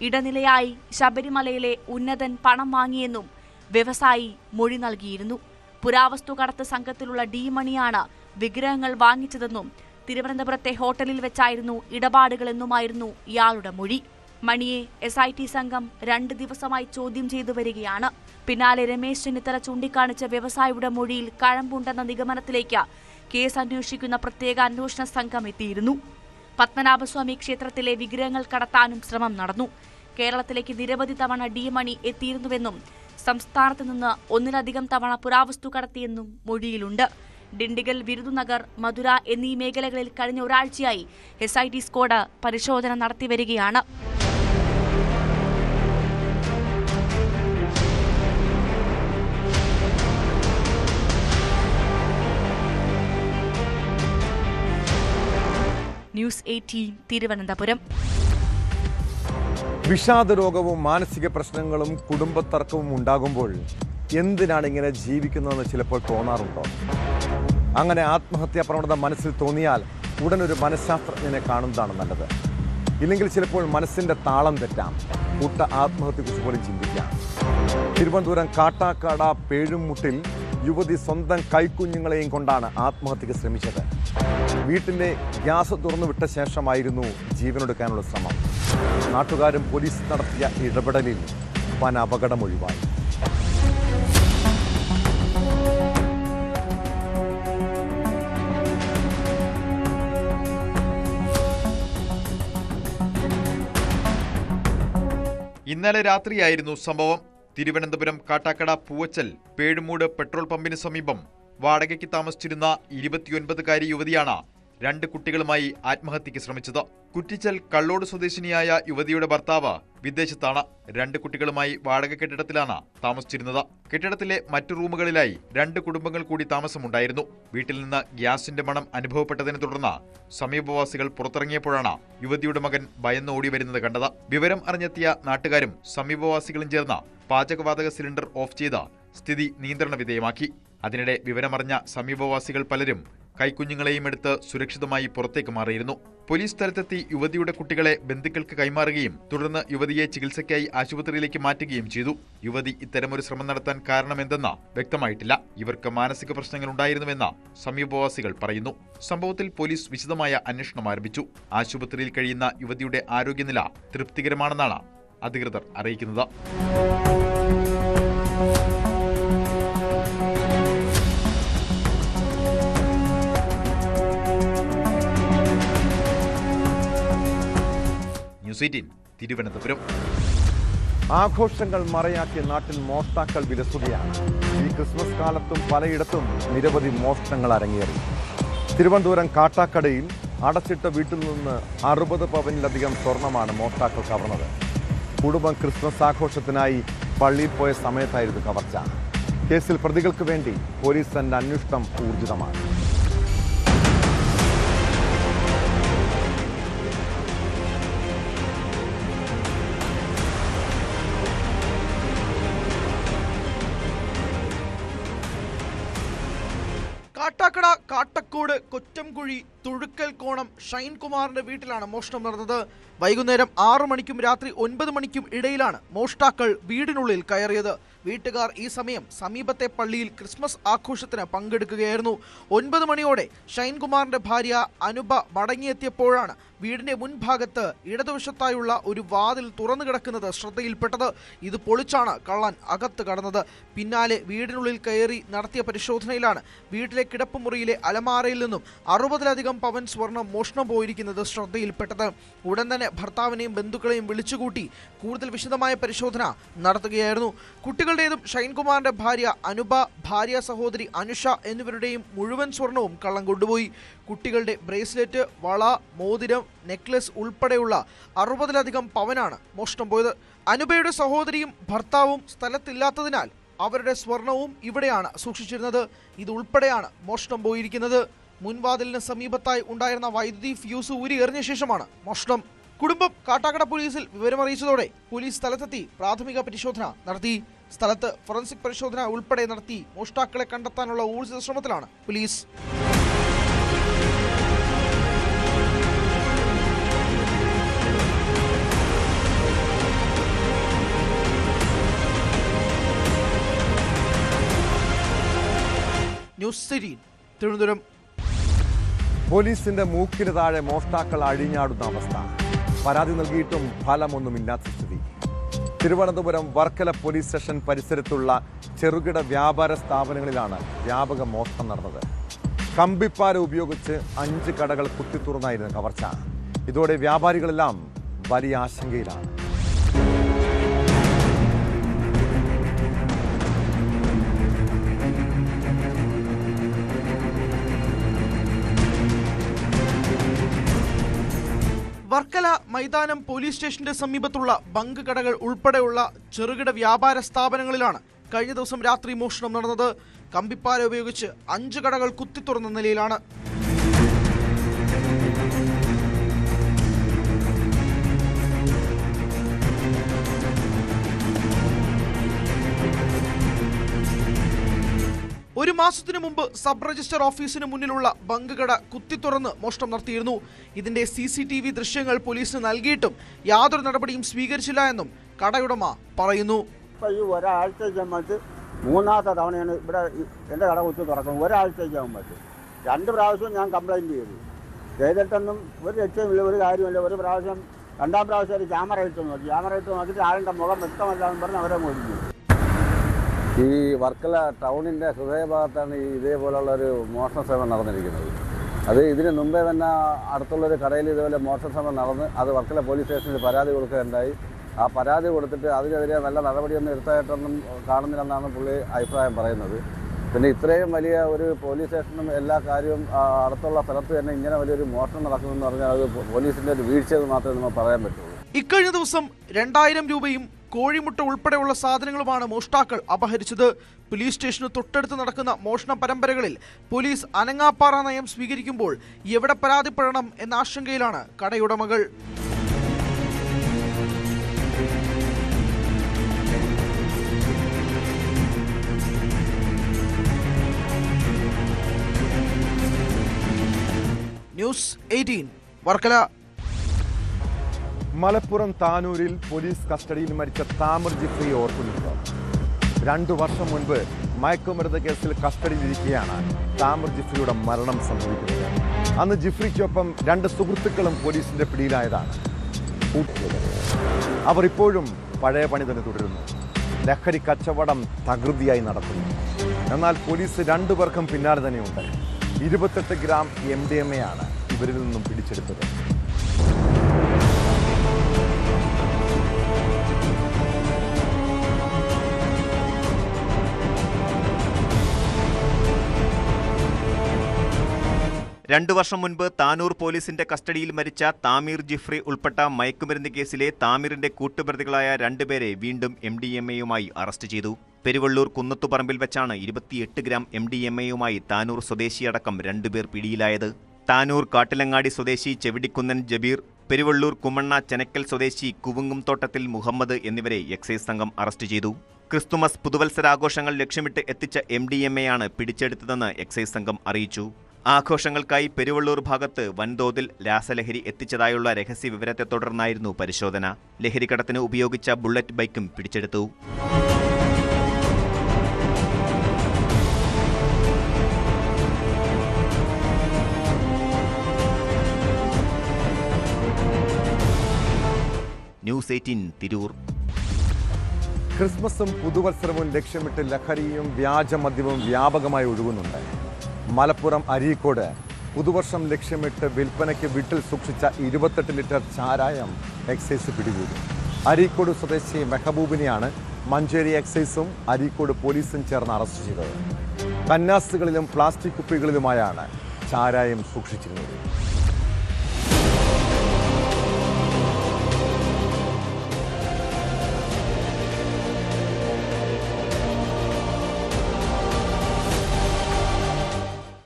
ഇടനിലയായി ശബരിമലയിലെ ഉന്നതൻ പണം വാങ്ങിയെന്നും വ്യവസായി മൊഴി നൽകിയിരുന്നു. പുരാവസ്തു കടത്ത് സംഘത്തിലുള്ള ഡി മണിയാണ് വിഗ്രഹങ്ങൾ വാങ്ങിച്ചതെന്നും തിരുവനന്തപുരത്തെ ഹോട്ടലിൽ വെച്ചായിരുന്നു ഇടപാടുകളെന്നുമായിരുന്നു ഇയാളുടെ മൊഴി. മണിയെ SIT സംഘം 2 ദിവസമായി ചോദ്യം ചെയ്തു വരികയാണ്. പിന്നാലെ രമേശ് ചെന്നിത്തല ചൂണ്ടിക്കാണിച്ച വ്യവസായിയുടെ മൊഴിയിൽ കഴമ്പുണ്ടെന്ന നിഗമനത്തിലേക്ക് കേസ് അന്വേഷിക്കുന്ന പ്രത്യേക അന്വേഷണ സംഘം എത്തിയിരുന്നു. പത്മനാഭസ്വാമി ക്ഷേത്രത്തിലെ വിഗ്രഹങ്ങൾ കടത്താനും ശ്രമം നടന്നു. കേരളത്തിലേക്ക് നിരവധി തവണ ഡി മണി എത്തിയിരുന്നുവെന്നും സംസ്ഥാനത്ത് നിന്ന് ഒന്നിലധികം തവണ പുരാവസ്തു കടത്തിയെന്നും മൊഴിയിലുണ്ട്. ഡിണ്ടിഗൽ, വിരുദുനഗർ, മധുര എന്നീ മേഖലകളിൽ കഴിഞ്ഞ ഒരാഴ്ചയായി SIT സ്ക്വാഡ് പരിശോധന നടത്തിവരികയാണ്. ന്യൂസ് 18 തിരുവനന്തപുരം. വിഷാദരോഗവും മാനസിക പ്രശ്നങ്ങളും കുടുംബത്തർക്കവും ഉണ്ടാകുമ്പോൾ എന്തിനാണ് ഇങ്ങനെ ജീവിക്കുന്നതെന്ന് ചിലപ്പോൾ തോന്നാറുണ്ടോ? അങ്ങനെ ആത്മഹത്യാ പ്രവണത മനസ്സിൽ തോന്നിയാൽ ഉടനൊരു മനഃശാസ്ത്രജ്ഞനെ കാണുന്നതാണ് നല്ലത്. ഇല്ലെങ്കിൽ ചിലപ്പോൾ മനസ്സിൻ്റെ താളം തെറ്റാം. കൂട്ട ആത്മഹത്യയെക്കുറിച്ച് പോലും ചിന്തിക്കാം. തിരുവനന്തപുരം കാട്ടാക്കാട പേഴുമുട്ടിൽ യുവതി സ്വന്തം കൈക്കുഞ്ഞുങ്ങളെയും കൊണ്ടാണ് ആത്മഹത്യക്ക് ശ്രമിച്ചത്. വീട്ടിലെ ഗ്യാസ് തുറന്നു വിട്ട ശേഷമായിരുന്നു ജീവനൊടുക്കാനുള്ള ശ്രമം. നാട്ടുകാരും പോലീസ് നടത്തിയ ഇടപെടലിൽ വൻ അപകടം ഒഴിവായി. ഇന്നലെ രാത്രിയായിരുന്നു സംഭവം. തിരുവനന്തപുരം കാട്ടാക്കട പൂവച്ചൽ പേഴുമൂട് പെട്രോൾ പമ്പിന് സമീപം വാടകയ്ക്ക് താമസിച്ചിരുന്ന 29-കാരി യുവതിയാണ് 2 കുട്ടികളുമായി ആത്മഹത്യയ്ക്ക് ശ്രമിച്ചത്. കുറ്റിച്ചൽ കള്ളോട് സ്വദേശിനിയായ യുവതിയുടെ ഭർത്താവ് വിദേശത്താണ്. 2 കുട്ടികളുമായി വാടക കെട്ടിടത്തിലാണ് താമസിച്ചിരുന്നത്. കെട്ടിടത്തിലെ മറ്റു റൂമുകളിലായി 2 കുടുംബങ്ങൾ കൂടി താമസമുണ്ടായിരുന്നു. വീട്ടിൽ നിന്ന് ഗ്യാസിന്റെ മണം അനുഭവപ്പെട്ടതിനെ തുടർന്ന് സമീപവാസികൾ പുറത്തിറങ്ങിയപ്പോഴാണ് യുവതിയുടെ മകൻ ഭയന്ന് ഓടി വരുന്നത് കണ്ടത്. വിവരം അറിഞ്ഞെത്തിയ നാട്ടുകാരും സമീപവാസികളും ചേർന്ന് പാചകവാതക സിലിണ്ടർ ഓഫ് ചെയ്ത് സ്ഥിതി നിയന്ത്രണ വിധേയമാക്കി. അതിനിടെ വിവരമറിഞ്ഞ സമീപവാസികൾ പലരും കൈക്കുഞ്ഞുങ്ങളെയും എടുത്ത് സുരക്ഷിതമായി പുറത്തേക്ക് മാറിയിരുന്നു. പോലീസ് സ്ഥലത്തെത്തി യുവതിയുടെ കുട്ടികളെ ബന്ധുക്കൾക്ക് കൈമാറുകയും തുടർന്ന് യുവതിയെ ചികിത്സയ്ക്കായി ആശുപത്രിയിലേക്ക് മാറ്റുകയും ചെയ്തു. യുവതി ഇത്തരമൊരു ശ്രമം നടത്താൻ കാരണമെന്തെന്ന് വ്യക്തമായിട്ടില്ല. ഇവർക്ക് മാനസിക പ്രശ്നങ്ങൾ ഉണ്ടായിരുന്നുവെന്ന് സമീപവാസികൾ പറയുന്നു. സംഭവത്തിൽ പോലീസ് വിശദമായ അന്വേഷണം ആരംഭിച്ചു. ആശുപത്രിയിൽ കഴിയുന്ന യുവതിയുടെ ആരോഗ്യനില തൃപ്തികരമാണെന്നാണ് അധികൃതർ അറിയിക്കുന്നത്. ന്യൂസ് 18 തിരുവനന്തപുരം. ആഘോഷങ്ങൾ മറയാക്കിയ നാട്ടിൽ മോഷ്ടാക്കൾ വിലസുകയാണ്. ഈ ക്രിസ്മസ് കാലത്തും പലയിടത്തും നിരവധി മോഷണങ്ങൾ അരങ്ങേറി. തിരുവനന്തപുരം കാട്ടാക്കടയിൽ അടച്ചിട്ട വീട്ടിൽ നിന്ന് 60 പവനിലധികം സ്വർണമാണ് മോഷ്ടാക്കൾ കവർന്നത്. കുടുംബം ക്രിസ്മസ് ആഘോഷത്തിനായി പള്ളിയിൽ പോയ സമയത്തായിരുന്നു കവർച്ച. കേസിൽ പ്രതികൾക്ക് വേണ്ടി പോലീസ് തന്റെ അന്വേഷണം ഊർജിതമാണ്. കാട്ടാക്കട, കാട്ടക്കോട്, കൊറ്റംകുഴി, തുഴുക്കൽ കോണം ഷൈൻകുമാറിന്റെ വീട്ടിലാണ് മോഷണം നടന്നത്. വൈകുന്നേരം 6 മണിക്കും രാത്രി 9 മണിക്കും ഇടയിലാണ് മോഷ്ടാക്കൾ വീടിനുള്ളിൽ കയറിയത്. വീട്ടുകാർ ഈ സമയം സമീപത്തെ പള്ളിയിൽ ക്രിസ്മസ് ആഘോഷത്തിന് പങ്കെടുക്കുകയായിരുന്നു. 9 മണിയോടെ ഷൈൻകുമാറിന്റെ ഭാര്യ അനുപ മടങ്ങിയെത്തിയപ്പോഴാണ് വീടിന്റെ മുൻഭാഗത്ത് ഇടതുവശത്തായുള്ള ഒരു വാതിൽ തുറന്നു കിടക്കുന്നത് ശ്രദ്ധയിൽപ്പെട്ടത്. ഇത് പൊളിച്ചാണ് കള്ളൻ അകത്ത് കടന്നത്. പിന്നാലെ വീടിനുള്ളിൽ കയറി നടത്തിയ പരിശോധനയിലാണ് വീട്ടിലെ കിടപ്പുമുറിയിലെ അലമാരയിൽ നിന്നും 60ലധികം പവൻ സ്വർണം മോഷണം പോയിരിക്കുന്നത് ശ്രദ്ധയിൽപ്പെട്ടത്. ഉടൻ തന്നെ ഭർത്താവിനെയും ബന്ധുക്കളെയും വിളിച്ചുകൂട്ടി കൂടുതൽ വിശദമായ പരിശോധന നടത്തുകയായിരുന്നു. കുട്ടികളുടേതും ഷൈൻകുമാറിന്റെ ഭാര്യ അനുപ, ഭാര്യ സഹോദരി അനുഷ എന്നിവരുടെയും മുഴുവൻ സ്വർണവും കള്ളൻ കൊണ്ടുപോയി. കുട്ടികളുടെ ബ്രേസ്ലെറ്റ്, വള, മോതിരം, നെക്ലസ് ഉൾപ്പെടെയുള്ള 60ലധികം പവനാണ് മോഷണം പോയത്. അനുപയുടെ സഹോദരിയും ഭർത്താവും സ്ഥലത്തില്ലാത്തതിനാൽ അവരുടെ സ്വർണവും ഇവിടെയാണ് സൂക്ഷിച്ചിരുന്നത്. ഇതുൾപ്പെടെയാണ് മോഷണം പോയിരിക്കുന്നത്. മുൻവാതിലിന് സമീപത്തായി ഉണ്ടായിരുന്ന വൈദ്യുതി ഫ്യൂസ് ഊരി എറിഞ്ഞ ശേഷമാണ് മോഷണം. കുടുംബം കാട്ടാക്കട പോലീസിൽ വിവരമറിയിച്ചതോടെ പോലീസ് സ്ഥലത്തെത്തി പ്രാഥമിക പരിശോധന നടത്തി. സ്ഥലത്ത് ഫോറൻസിക് പരിശോധന ഉൾപ്പെടെ നടത്തി മോഷ്ടാക്കളെ കണ്ടെത്താനുള്ള ഊർജിത ശ്രമത്തിലാണ് പോലീസ്. ന്യൂസ് 18 തിരുവനന്തപുരം. പോലീസിന്റെ മൂക്കിന് താഴെ മോഷ്ടാക്കൾ അഴിഞ്ഞാടുന്ന അവസ്ഥ. പരാതി നൽകിയിട്ടും ഫലമൊന്നുമില്ലാത്ത സ്ഥിതി. തിരുവനന്തപുരം വർക്കല പോലീസ് സ്റ്റേഷൻ പരിസരത്തുള്ള ചെറുകിട വ്യാപാര സ്ഥാപനങ്ങളിലാണ് വ്യാപക മോഷണം നടന്നത്. കമ്പിപ്പാര ഉപയോഗിച്ച് 5 കടകൾ കുത്തിത്തുറന്നായിരുന്നു കവർച്ച. ഇതോടെ വ്യാപാരികളെല്ലാം വലിയ ആശങ്കയിലാണ്. വർക്കല മൈതാനം പോലീസ് സ്റ്റേഷന്റെ സമീപത്തുള്ള ബങ്ക് കടകൾ ഉൾപ്പെടെയുള്ള ചെറുകിട വ്യാപാര സ്ഥാപനങ്ങളിലാണ് കഴിഞ്ഞ ദിവസം രാത്രി മോഷണം നടന്നത്. കമ്പിപ്പാര ഉപയോഗിച്ച് 5 കടകൾ കുത്തിത്തുറന്ന നിലയിലാണ്. ഒരു മാസത്തിനു മുമ്പ് സബ് രജിസ്റ്റർ ഓഫീസിന് മുന്നിലുള്ള ബങ്ക് കട കുത്തിത്തുറന്ന് മോഷണം നടത്തിയിരുന്നു. ഇതിന്റെ CCTV ദൃശ്യങ്ങൾ പോലീസിന് നൽകിയിട്ടും യാതൊരു നടപടിയും സ്വീകരിച്ചില്ല എന്നും കടയുടമ പറയുന്നു. ഈ ഒരാഴ്ചയ്ക്ക് മറ്റ് 3ാമത്തെ തവണയാണ് ഇവിടെ എൻ്റെ കട കുത്തി തുറക്കുന്നത്. ഒരാഴ്ചയ്ക്കാകുമ്പോൾ 2 പ്രാവശ്യം ഞാൻ കംപ്ലൈൻറ്റ് ചെയ്തിട്ടൊന്നും ഒരു രക്ഷയുമില്ല, ഒരു കാര്യമില്ല. ഒരു പ്രാവശ്യം 2ാം പ്രാവശ്യം ഒരു ക്യാമറ ഇട്ട് നോക്കിയിട്ട് ആളുടെ മുഖം വ്യക്തമല്ലാന്ന് പറഞ്ഞ് അവരെ മോദിക്കും. ഈ വർക്കല ടൗണിൻ്റെ ഹൃദയഭാഗത്താണ് ഇതേപോലുള്ളൊരു മോഷണ ശ്രമം നടന്നിരിക്കുന്നത്. അത് ഇതിന് മുമ്പേ തന്നെ അടുത്തുള്ളൊരു കടയിൽ ഇതുപോലെ മോഷണ ശ്രമം നടന്ന് അത് വർക്കല പോലീസ് സ്റ്റേഷനിൽ പരാതി കൊടുക്കുകയുണ്ടായി. ആ പരാതി കൊടുത്തിട്ട് അതിനെതിരെ നല്ല നടപടിയൊന്നും എടുത്തായിട്ടൊന്നും കാണുന്നില്ലെന്നാണ് പുള്ളി അഭിപ്രായം പറയുന്നത്. പിന്നെ ഇത്രയും വലിയ ഒരു പോലീസ് സ്റ്റേഷനും എല്ലാ കാര്യവും അടുത്തുള്ള സ്ഥലത്ത് തന്നെ ഇങ്ങനെ വലിയൊരു മോഷണം നടക്കുമെന്ന് പറഞ്ഞാൽ അത് പോലീസിൻ്റെ ഒരു വീഴ്ചയെന്ന് മാത്രമേ നമുക്ക് പറയാൻ പറ്റുള്ളൂ. ഇക്കഴിഞ്ഞ ദിവസം 2000 രൂപയും കോഴിമുട്ട ഉൾപ്പെടെയുള്ള സാധനങ്ങളുമാണ് മോഷ്ടാക്കൾ അപഹരിച്ചത്. പോലീസ് സ്റ്റേഷന് തൊട്ടടുത്ത് നടക്കുന്ന മോഷണ പരമ്പരകളിൽ പോലീസ് അനങ്ങാപ്പാറ നയം സ്വീകരിക്കുമ്പോൾ എവിടെ പരാതിപ്പെടണം എന്ന ആശങ്കയിലാണ് കടയുടമകൾ. ന്യൂസ് 18 വർക്കല. മലപ്പുറം താനൂരിൽ പോലീസ് കസ്റ്റഡിയിൽ മരിച്ച താമിർ ജിഫ്രി ഓർക്കുന്നുണ്ടോ? 2 വർഷം മുൻപ് മയക്കുമരുന്ന് കേസിൽ കസ്റ്റഡിയിലിരിക്കെയാണ് താമിർ ജിഫ്രിയുടെ മരണം സംഭവിക്കുന്നത്. അന്ന് ജിഫ്രിക്കൊപ്പം 2 സുഹൃത്തുക്കളും പോലീസിന്റെ പിടിയിലായതാണ്. അവർ ഇപ്പോഴും പഴയ പണി തന്നെ തുടരുന്നു. ലഹരി കച്ചവടം തകൃതിയായി നടത്തുന്നു. എന്നാൽ പോലീസ് 2 പേർക്കും പിന്നാലെ തന്നെയുണ്ട്. 28 ഗ്രാം MDMA ആണ് ഇവരിൽ നിന്നും പിടിച്ചെടുത്തത്. രണ്ടു വർഷം മുൻപ് താനൂർ പോലീസിന്റെ കസ്റ്റഡിയിൽ മരിച്ച താമീർ ജിഫ്രി ഉൾപ്പെട്ട മയക്കുമരുന്ന് കേസിലെ താമീറിന്റെ കൂട്ടുപ്രതികളായ 2 പേരെ വീണ്ടും MDMAയുമായി അറസ്റ്റ് ചെയ്തു. പെരുവള്ളൂർ കുന്നത്തുപറമ്പിൽ വെച്ചാണ് 28 ഗ്രാം MDMAയുമായി താനൂർ സ്വദേശിയടക്കം 2 പേർ പിടിയിലായത്. താനൂർ കാട്ടിലങ്ങാടി സ്വദേശി ചെവിടിക്കുന്നൻ ജബീർ, പെരുവള്ളൂർ കുമ്മണ്ണ ചെനക്കൽ സ്വദേശി കുവുങ്ങും തോട്ടത്തിൽ മുഹമ്മദ് എന്നിവരെ എക്സൈസ് സംഘം അറസ്റ്റ് ചെയ്തു. ക്രിസ്തുമസ് പുതുവത്സരാഘോഷങ്ങൾ ലക്ഷ്യമിട്ട് എത്തിച്ച MDMAയാണ് പിടിച്ചെടുത്തതെന്ന് എക്സൈസ് സംഘം അറിയിച്ചു. ആഘോഷങ്ങൾക്കായി പെരുവള്ളൂർ ഭാഗത്ത് വൻതോതിൽ രാസലഹരി എത്തിച്ചതായുള്ള രഹസ്യ വിവരത്തെ തുടർന്നായിരുന്നു പരിശോധന. ലഹരിക്കടത്തിന് ഉപയോഗിച്ച ബുള്ളറ്റ് ബൈക്കും പിടിച്ചെടുത്തു. ന്യൂസ് 18 തിരൂർ. ക്രിസ്മസും പുതുവത്സരവും ലക്ഷ്യമിട്ട് ലഹരിയും വ്യാജമദ്യവും വ്യാപകമായി ഒഴുകുന്നുണ്ട്. മലപ്പുറം അരീക്കോട് പുതുവർഷം ലക്ഷ്യമിട്ട് വിൽപ്പനയ്ക്ക് വീട്ടിൽ സൂക്ഷിച്ച 28 ലിറ്റർ ചാരായം എക്സൈസ് പിടികൂടി. അരീക്കോട് സ്വദേശി മെഹബൂബിനെയാണ് മഞ്ചേരി എക്സൈസും അരീക്കോട് പോലീസും ചേർന്ന് അറസ്റ്റ് ചെയ്തത്. കന്നാസുകളിലും പ്ലാസ്റ്റിക് കുപ്പികളിലുമായാണ് ചാരായം സൂക്ഷിച്ചിരുന്നത്.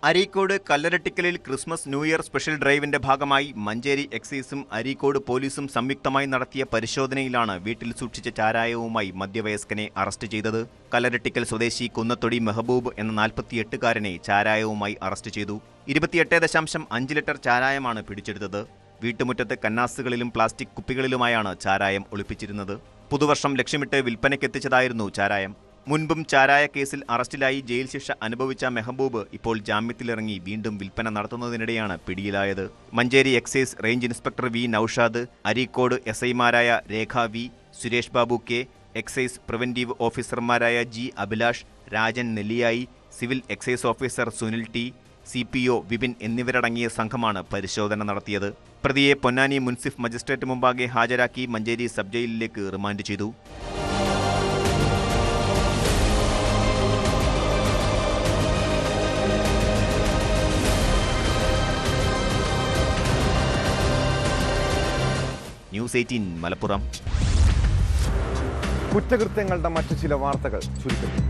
അരീക്കോട് കല്ലരട്ടിക്കലിൽ ക്രിസ്മസ് ന്യൂ ഇയർ സ്പെഷ്യൽ ഡ്രൈവിന്റെ ഭാഗമായി മഞ്ചേരി എക്സൈസും അരീക്കോട് പോലീസും സംയുക്തമായി നടത്തിയ പരിശോധനയിലാണ് വീട്ടിൽ സൂക്ഷിച്ച ചാരായവുമായി മധ്യവയസ്കനെ അറസ്റ്റ് ചെയ്തത്. കല്ലരട്ടിക്കൽ സ്വദേശി കുന്നത്തൊടി മെഹബൂബ് എന്ന 48-കാരനെ ചാരായവുമായി അറസ്റ്റ് ചെയ്തു. 28.5 ലിറ്റർ ചാരായമാണ് പിടിച്ചെടുത്തത്. വീട്ടുമുറ്റത്ത് കന്നാസുകളിലും പ്ലാസ്റ്റിക് കുപ്പികളിലുമായാണ് ചാരായം ഒളിപ്പിച്ചിരുന്നത്. പുതുവർഷം ലക്ഷ്യമിട്ട് വിൽപ്പനയ്ക്കെത്തിച്ചതായിരുന്നു ചാരായം. മുൻപും ചാരായ കേസിൽ അറസ്റ്റിലായി ജയിൽ ശിക്ഷ അനുഭവിച്ച മെഹബൂബ് ഇപ്പോൾ ജാമ്യത്തിലിറങ്ങി വീണ്ടും വിൽപ്പന നടത്തുന്നതിനിടെയാണ് പിടിയിലായത്. Manjeri excise range inspector V Naushad, Areekode SI-മാരായ Rekha V, Suresh Babu K, excise preventive ഓഫീസർമാരായ G Abhilash, Rajan Nelliyayi, civil excise officer Sunil T, CPO Vipin എന്നിവരടങ്ങിയ സംഘമാണ് പരിശോധന നടത്തിയത്. പ്രതിയെ പൊന്നാനി മുൻസിഫ് മജിസ്ട്രേറ്റ് മുമ്പാകെ ഹാജരാക്കി മഞ്ചേരി സബ് ജയിലിലേക്ക് റിമാൻഡ് ചെയ്തു. ന്യൂസ് 18 മലപ്പുറം. കുറ്റകൃത്യങ്ങളുടെ മറ്റു ചില വാർത്തകൾ ചുരുക്കത്തിൽ.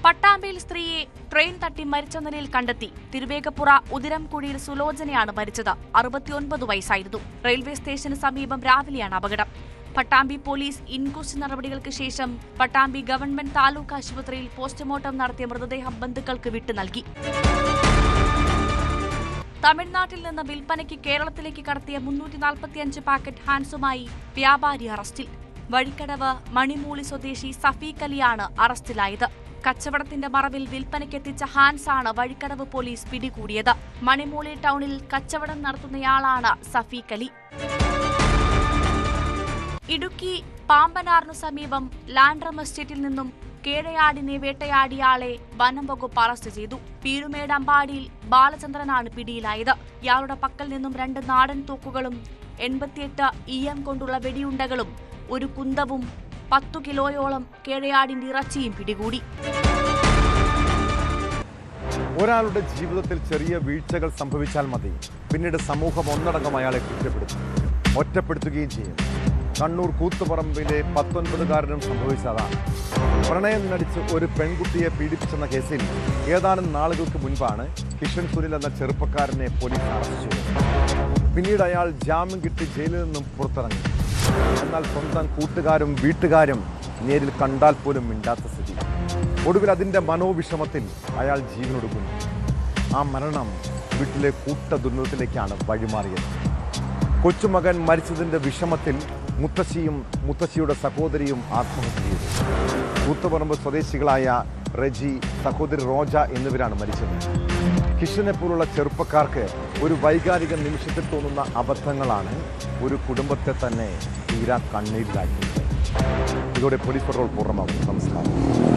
പട്ടാമ്പിയിൽ സ്ത്രീയെ ട്രെയിൻ തട്ടി മരിച്ച നിലയിൽ കണ്ടെത്തി. തിരുവേഗപ്പുറ ഉദിരംകുഴിയിൽ സുലോചനയാണ് മരിച്ചത്. 69 വയസ്സായിരുന്നു. റെയിൽവേ സ്റ്റേഷന് സമീപം രാവിലെയാണ് അപകടം. പട്ടാമ്പി പോലീസ് ഇൻക്വസ്റ്റ് നടപടികൾക്ക് ശേഷം പട്ടാമ്പി ഗവൺമെന്റ് താലൂക്ക് ആശുപത്രിയിൽ പോസ്റ്റ്മോർട്ടം നടത്തിയ മൃതദേഹം ബന്ധുക്കൾക്ക് വിട്ടു നൽകി. തമിഴ്നാട്ടിൽ നിന്ന് വിൽപ്പനയ്ക്ക് കേരളത്തിലേക്ക് കടത്തിയ 345 പാക്കറ്റ് ഹാൻസുമായി വ്യാപാരി അറസ്റ്റിൽ. വഴിക്കടവ് മണിമൂളി സ്വദേശി സഫീഖ് അലിയാണ് അറസ്റ്റിലായത്. കച്ചവടത്തിന്റെ മറവിൽ വിൽപ്പനയ്ക്കെത്തിച്ച ഹാൻസാണ് വഴിക്കടവ് പോലീസ് പിടികൂടിയത്. മണിമൂളി ടൗണിൽ കച്ചവടം നടത്തുന്നയാളാണ് സഫീഖ് അലി. ഇടുക്കി പാമ്പനാറിനു സമീപം ലാൻഡ്രം എസ്റ്റേറ്റിൽ നിന്നും കേഴയാടിനെ വേട്ടയാടിയാളെ വനം വകുപ്പ് അറസ്റ്റ് ചെയ്തു. പീരുമേട് അമ്പാടിയിൽ ബാലചന്ദ്രനാണ് പിടിയിലായത്. ഇയാളുടെ പക്കൽ നിന്നും 2 നാടൻ തോക്കുകളും 88 EM കൊണ്ടുള്ള വെടിയുണ്ടകളും 1 കുന്തവും 10 കിലോയോളം കേഴയാടിന്റെ ഇറച്ചിയും പിടികൂടി. ഒരാളുടെ ജീവിതത്തിൽ ചെറിയ വീഴ്ചകൾ സംഭവിച്ചാൽ മതി, പിന്നീട് സമൂഹം ഒന്നടങ്കം അയാളെ കുറ്റപ്പെടുത്തും, ഒറ്റപ്പെടുത്തുകയും ചെയ്യും. കണ്ണൂർ കൂത്തുപറമ്പിലെ 19കാരനും സംഭവിച്ചതാണ്. പ്രണയം നടിച്ച് ഒരു പെൺകുട്ടിയെ പീഡിപ്പിച്ചെന്ന കേസിൽ ഏതാനും നാളുകൾക്ക് മുൻപാണ് കിഷൻ സുനിൽ എന്ന ചെറുപ്പക്കാരനെ പോലീസ് അറസ്റ്റ് ചെയ്തത്. പിന്നീട് അയാൾ ജാമ്യം കിട്ടി ജയിലിൽ നിന്നും പുറത്തിറങ്ങി. എന്നാൽ സ്വന്തം കൂട്ടുകാരും വീട്ടുകാരും നേരിൽ കണ്ടാൽ പോലും മിണ്ടാത്ത സ്ഥിതി. ഒടുവിൽ അതിൻ്റെ മനോവിഷമത്തിൽ അയാൾ ജീവനൊടുക്കുന്നു. ആ മരണം വീട്ടിലെ കൂട്ട ദുരന്തത്തിലേക്കാണ് വഴിമാറിയത്. കൊച്ചുമകൻ മരിച്ചതിൻ്റെ വിഷമത്തിൽ മുത്തശ്ശിയും മുത്തശ്ശിയുടെ സഹോദരിയും ആത്മഹത്യ ചെയ്തു. കൂത്തുപറമ്പ് സ്വദേശികളായ റെജി, സഹോദരി റോജ എന്നിവരാണ് മരിച്ചത്. കിഷനെ പോലുള്ള ചെറുപ്പക്കാർക്ക് ഒരു വൈകാരിക നിമിഷത്തിൽ തോന്നുന്ന അബദ്ധങ്ങളാണ് ഒരു കുടുംബത്തെ തന്നെ തീരാ കണ്ണീരിലാക്കിയത്. ഇതോടെ പോലീസ് പട്രോൾ പൂർണ്ണമാകും. നമസ്കാരം.